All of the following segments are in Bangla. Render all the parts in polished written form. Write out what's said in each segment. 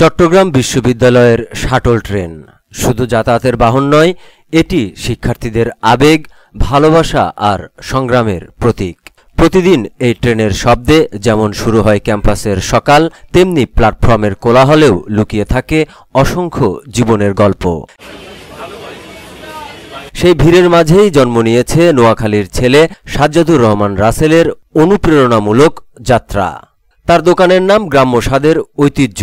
চট্টগ্রাম বিশ্ববিদ্যালয়ের শাটল ট্রেন শুধু যাতায়াতের বাহন নয়, এটি শিক্ষার্থীদের আবেগ, ভালোবাসা আর সংগ্রামের প্রতীক। প্রতিদিন এই ট্রেনের শব্দে যেমন শুরু হয় ক্যাম্পাসের সকাল, তেমনি প্ল্যাটফর্মের কোলাহলেও লুকিয়ে থাকে অসংখ্য জীবনের গল্প। সেই ভিড়ের মাঝেই জন্ম নিয়েছে নোয়াখালীর ছেলে সাজ্জাদুর রহমান রাসেলের অনুপ্রেরণামূলক যাত্রা। তার দোকানের নাম গ্রাম্য স্বাদের ঐতিহ্য।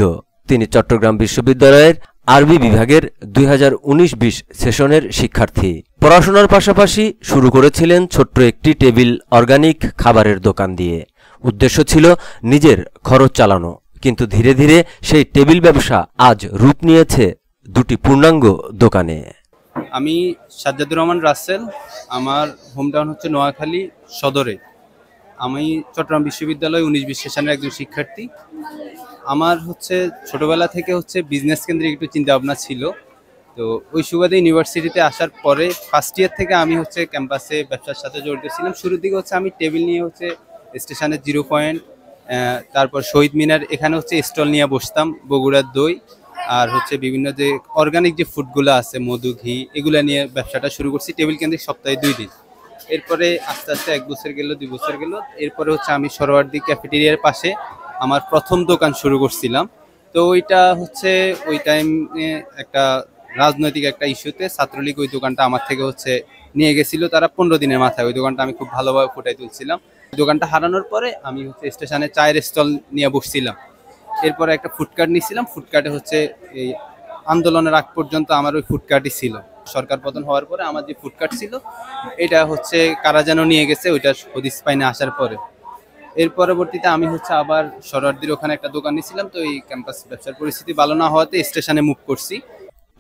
তিনি চট্টগ্রাম বিশ্ববিদ্যালয়ের আরবি বিভাগের 2019-20 সেশনের শিক্ষার্থী। পড়াশোনার পাশাপাশি শুরু করেছিলেন ছোট্ট একটি টেবিল অর্গানিক খাবারের দোকান দিয়ে। উদ্দেশ্য ছিল নিজের খরচ চালানো, কিন্তু ধীরে ধীরে সেই টেবিল ব্যবসা আজ রূপ নিয়েছে দুটি পূর্ণাঙ্গ দোকানে। আমি সাজ্জাদুর রহমান রাসেল, আমার হোমটাউন হচ্ছে নোয়াখালী সদরে। আমি চট্টগ্রাম বিশ্ববিদ্যালয় 19-20 সেশনের একজন শিক্ষার্থী। আমার ছোটবেলা থেকে বিজনেস কেন্দ্রিক একটু চিন্তা ভাবনা ছিল। তো ওই সুবাদে ইউনিভার্সিটিতে আসার পরে ফার্স্ট ইয়ার থেকে আমি ক্যাম্পাসে ব্যবসার সাথে জড়িত ছিলাম। শুরুর দিকে আমি টেবিল নিয়ে স্টেশনের 0 পয়েন্ট, তারপর শহীদ মিনার, এখানে স্টল নিয়ে বসতাম, বগুড়ার দই আর বিভিন্ন যে অর্গানিক যে ফুডগুলো আছে, মধু, ঘি, এগুলো নিয়ে ব্যবসাটা শুরু করছি টেবিল কেন্দ্রিক সপ্তাহে 2 দিন। এরপরে আস্তে আস্তে 1 বছর গেল, 2 বছর গেল। এরপরে আমি সরোয়ার্দী ক্যাফেটেরিয়ার পাশে আমার প্রথম দোকান শুরু করছিলাম। তো ওইটা ওই টাইমে একটা রাজনৈতিক একটা ইস্যুতে ছাত্রলীগ ওই দোকানটা আমার থেকে নিয়ে গেছিল তারা 15 দিনের মাথায়। ওই দোকানটা আমি খুব ভালোভাবে ফুটাই তুলছিলাম। দোকানটা হারানোর পরে আমি স্টেশনে চায়ের স্টল নিয়ে বসছিলাম। এরপরে একটা ফুডকার্ট নিয়েছিলাম। ফুডকার্টে এই আন্দোলনের আগ পর্যন্ত আমার ওই ফুডকার্টই ছিল। সরকার পতন হওয়ার পরে আমার যে ফুডকার্ট ছিল এটা কারা যেন নিয়ে গেছে, ওইটা হদিস পাইনে আসার পরে। এর পরবর্তীতে আমি আবার সরোয়ার্দীর ওখানে একটা দোকান নিয়েছিলাম। তো এই ক্যাম্পাস ব্যবসার পরিস্থিতি ভালো না হওয়াতে স্টেশনে মুভ করছি।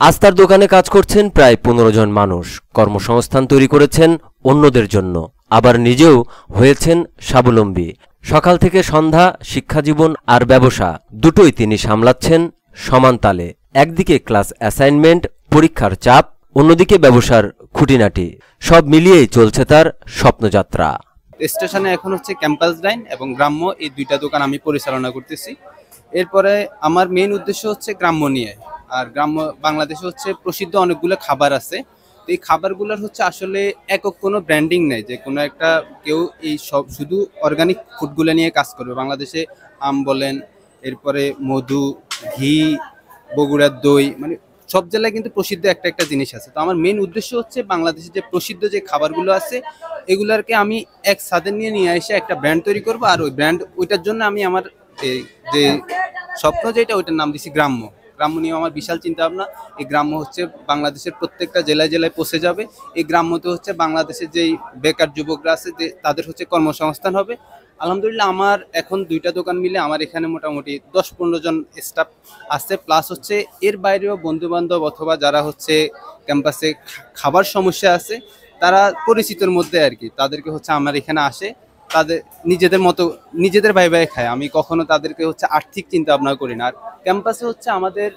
আজ তার দোকানে কাজ করছেন প্রায় 15 জন মানুষ। কর্মসংস্থান তৈরি করেছেন অন্যদের জন্য, আবার নিজেও হয়েছেন স্বাবলম্বী। সকাল থেকে সন্ধ্যা শিক্ষাজীবন আর ব্যবসা দুটোই তিনি সামলাচ্ছেন সমান তালে। একদিকে ক্লাস অ্যাসাইনমেন্ট, পরীক্ষার চাপ, অন্যদিকে ব্যবসার খুঁটিনাটি। সব মিলিয়েই চলছে তার স্বপ্নযাত্রা। স্টেশনে এখন ক্যাম্পাস লাইন এবং গ্রাম্য, এই 2টা দোকান আমি পরিচালনা করতেছি। এরপরে আমার মেইন উদ্দেশ্য গ্রাম্য নিয়ে। আর গ্রাম্য বাংলাদেশে প্রসিদ্ধ অনেকগুলো খাবার আছে। তো এই খাবারগুলোর আসলে একক কোনো ব্র্যান্ডিং নেই যে কোনো একটা কেউ এই সব শুধু অর্গানিক ফুডগুলো নিয়ে কাজ করবে। বাংলাদেশে আম বলেন, এরপরে মধু, ঘি, বগুড়ার দই, মানে সব জেলায় কিন্তু প্রসিদ্ধ একটা একটা জিনিস আছে। তো আমার মেইন উদ্দেশ্য বাংলাদেশে যে প্রসিদ্ধ যে খাবারগুলো আছে এগুলারকে আমি এক ছাদে নিয়ে এসে একটা ব্র্যান্ড তৈরি করব। আর ওই ব্র্যান্ড ওইটার জন্য আমি আমার যে স্বপ্ন যেটা, ওইটার নাম দিছি গ্রাম্য। গ্রাম্য নিয়ে আমার বিশাল চিন্তা ভাবনা। এই গ্রাম্য বাংলাদেশের প্রত্যেকটা জেলায় জেলায় পৌঁছে যাবে। এই গ্রাম্যতে বাংলাদেশের যেই বেকার যুবকরা আছে যে তাদের কর্মসংস্থান হবে। আলহামদুলিল্লাহ আমার এখন 2টা দোকান মিলে আমার এখানে মোটামুটি 10-15 জন স্টাফ আছে। প্লাস এর বাইরেও বন্ধু বান্ধব অথবা যারা ক্যাম্পাসে খাবার সমস্যা আছে তারা পরিচিতর মধ্যে আর কি, তাদেরকে আমার এখানে আসে, তাদের নিজেদের মতো নিজেদের ভাই খায়। আমি কখনো তাদেরকে আর্থিক চিন্তা ভাবনা করি না। আর ক্যাম্পাসে আমাদের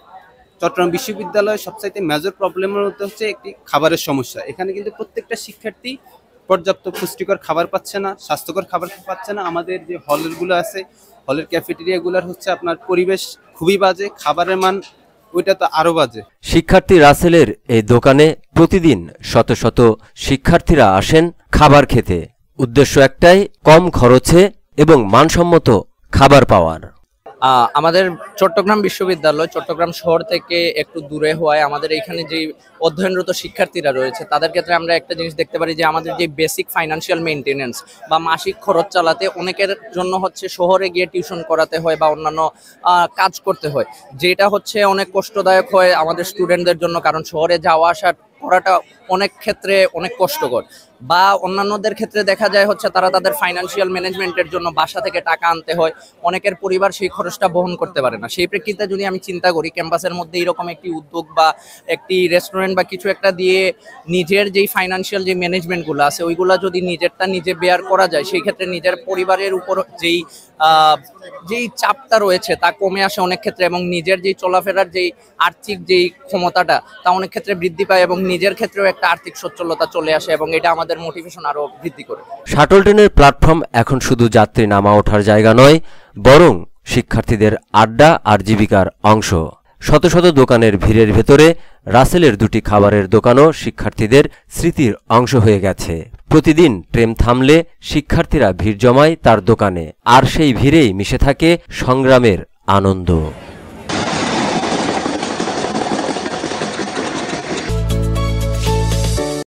চট্টগ্রাম বিশ্ববিদ্যালয়ের সবচাইতে মেজর প্রবলেমের মধ্যে একটি খাবারের সমস্যা। এখানে কিন্তু প্রত্যেকটা শিক্ষার্থী পর্যাপ্ত পুষ্টিকর খাবার পাচ্ছে না, স্বাস্থ্যকর খাবার পাচ্ছে না। আমাদের যে হলগুলো আছে, হলের ক্যাফেটেরিয়াগুলোর আপনার পরিবেশ খুবই বাজে, খাবারের মান ওইটা তো আরো বাজে। শিক্ষার্থী রাসেলের এই দোকানে প্রতিদিন শত শত শিক্ষার্থীরা আসেন খাবার খেতে। উদ্দেশ্য একটাই, কম খরচে এবং মানসম্মত খাবার পাওয়ার। আমাদের চট্টগ্রাম বিশ্ববিদ্যালয় চট্টগ্রাম শহর থেকে একটু দূরে হওয়ায় আমাদের এখানে যে অধ্যয়নরত শিক্ষার্থীরা রয়েছে তাদের ক্ষেত্রে আমরা একটা জিনিস দেখতে পারি যে আমাদের যে বেসিক ফাইন্যান্সিয়াল মেনটেনেন্স বা মাসিক খরচ চালাতে অনেকের জন্য শহরে গিয়ে টিউশন করাতে হয় বা অন্যান্য কাজ করতে হয়, যেটা অনেক কষ্টদায়ক হয় আমাদের স্টুডেন্টদের জন্য। কারণ শহরে যাওয়া আসা করাটা অনেক ক্ষেত্রে অনেক কষ্টকর। বা অন্যান্যদের ক্ষেত্রে দেখা যায় তারা তাদের ফাইন্যান্সিয়াল ম্যানেজমেন্টের জন্য বাসা থেকে টাকা আনতে হয়, অনেকের পরিবার সেই খরচটা বহন করতে পারে না। সেই প্রেক্ষিতে যদি আমি চিন্তা করি ক্যাম্পাসের মধ্যে এরকম একটি উদ্যোগ বা একটি রেস্টুরেন্ট বা কিছু একটা দিয়ে নিজের যেই ফাইন্যান্সিয়াল যে ম্যানেজমেন্টগুলো আছে ওইগুলো যদি নিজেরটা নিজে বেয়ার করা যায়, সেই ক্ষেত্রে নিজের পরিবারের উপর যেই চাপটা রয়েছে তা কমে আসে অনেক ক্ষেত্রে, এবং নিজের যেই চলাফেরার যেই আর্থিক যেই ক্ষমতাটা তা অনেক ক্ষেত্রে বৃদ্ধি পায় এবং নিজের ক্ষেত্রেও একটা আর্থিক সচ্ছলতা চলে আসে এবং এটা আমাদের মোটিভেশন আরো বৃদ্ধি করে। শাটল ট্রেনের প্ল্যাটফর্ম এখন শুধু যাত্রী নামা ওঠার জায়গা নয়, বরং শিক্ষার্থীদের আড্ডা আর জীবিকার অংশ। শত শত দোকানের ভিড়ের ভেতরে রাসেলের দুটি খাবারের দোকানও শিক্ষার্থীদের স্মৃতির অংশ হয়ে গেছে। প্রতিদিন ট্রেন থামলে শিক্ষার্থীরা ভিড় জমায় তার দোকানে, আর সেই ভিড়েই মিশে থাকে সংগ্রামের আনন্দ।